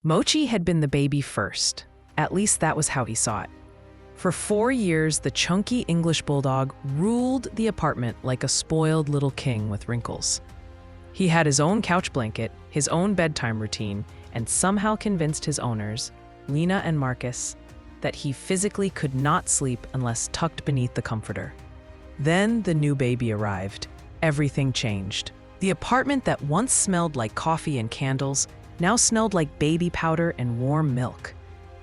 Mochi had been the baby first. At least that was how he saw it. For 4 years, the chunky English bulldog ruled the apartment like a spoiled little king with wrinkles. He had his own couch blanket, his own bedtime routine, and somehow convinced his owners, Lena and Marcus, that he physically could not sleep unless tucked beneath the comforter. Then the new baby arrived. Everything changed. The apartment that once smelled like coffee and candles now smelled like baby powder and warm milk.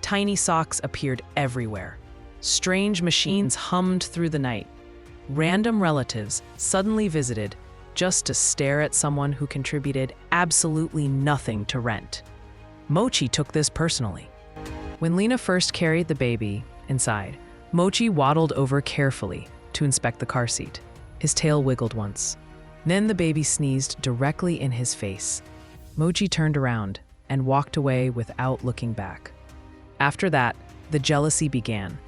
Tiny socks appeared everywhere. Strange machines hummed through the night. Random relatives suddenly visited just to stare at someone who contributed absolutely nothing to rent. Mochi took this personally. When Lena first carried the baby inside, Mochi waddled over carefully to inspect the car seat. His tail wiggled once. Then the baby sneezed directly in his face. Mochi turned around and walked away without looking back. After that, the jealousy began.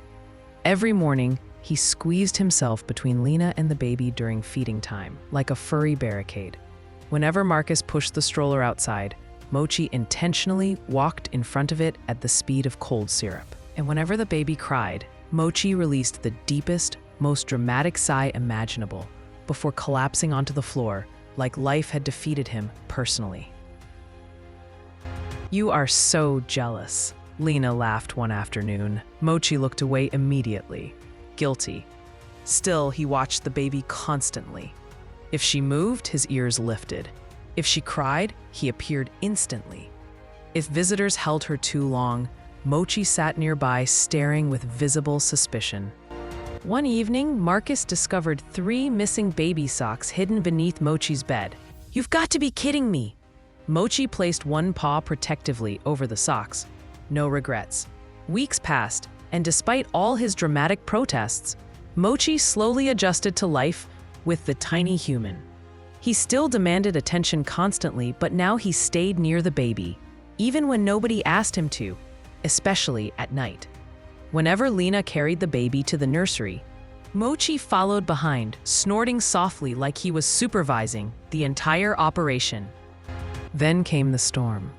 Every morning, he squeezed himself between Lena and the baby during feeding time, like a furry barricade. Whenever Marcus pushed the stroller outside, Mochi intentionally walked in front of it at the speed of cold syrup. And whenever the baby cried, Mochi released the deepest, most dramatic sigh imaginable before collapsing onto the floor like life had defeated him personally. "You are so jealous," Lena laughed one afternoon. Mochi looked away immediately, guilty. Still, he watched the baby constantly. If she moved, his ears lifted. If she cried, he appeared instantly. If visitors held her too long, Mochi sat nearby staring with visible suspicion. One evening, Marcus discovered 3 missing baby socks hidden beneath Mochi's bed. "You've got to be kidding me!" Mochi placed one paw protectively over the socks. No regrets. Weeks passed, and despite all his dramatic protests, Mochi slowly adjusted to life with the tiny human. He still demanded attention constantly, but now he stayed near the baby, even when nobody asked him to, especially at night. Whenever Lena carried the baby to the nursery, Mochi followed behind, snorting softly like he was supervising the entire operation. Then came the storm.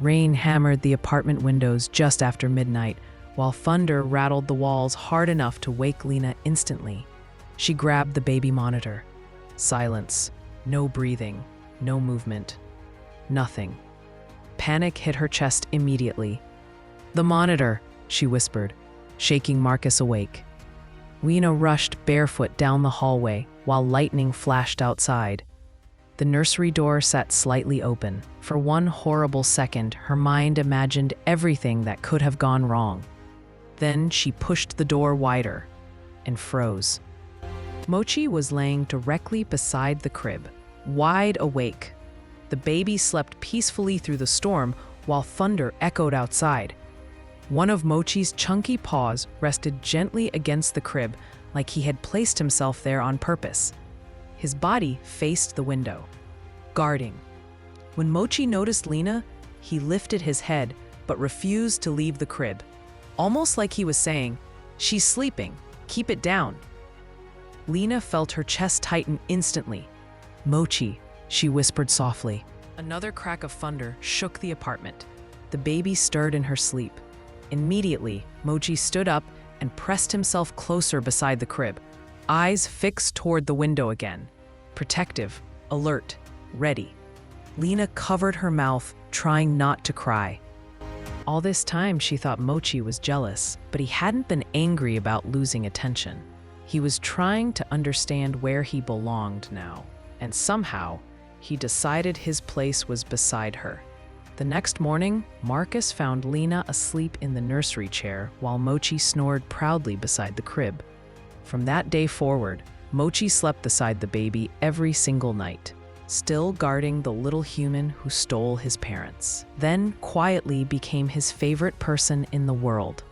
Rain hammered the apartment windows just after midnight, while thunder rattled the walls hard enough to wake Lena instantly. She grabbed the baby monitor. Silence. No breathing. No movement. Nothing. Panic hit her chest immediately. "The monitor," she whispered, shaking Marcus awake. Lena rushed barefoot down the hallway while lightning flashed outside. The nursery door sat slightly open. For one horrible second, her mind imagined everything that could have gone wrong. Then she pushed the door wider and froze. Mochi was laying directly beside the crib, wide awake. The baby slept peacefully through the storm while thunder echoed outside. One of Mochi's chunky paws rested gently against the crib like he had placed himself there on purpose. His body faced the window, guarding. When Mochi noticed Lena, he lifted his head but refused to leave the crib, almost like he was saying, "She's sleeping, keep it down." Lena felt her chest tighten instantly. "Mochi," she whispered softly. Another crack of thunder shook the apartment. The baby stirred in her sleep. Immediately, Mochi stood up and pressed himself closer beside the crib, eyes fixed toward the window again. Protective, alert, ready. Lena covered her mouth, trying not to cry. All this time, she thought Mochi was jealous, but he hadn't been angry about losing attention. He was trying to understand where he belonged now, and somehow, he decided his place was beside her. The next morning, Marcus found Lena asleep in the nursery chair while Mochi snored proudly beside the crib. From that day forward, Mochi slept beside the baby every single night, still guarding the little human who stole his parents, then quietly became his favorite person in the world.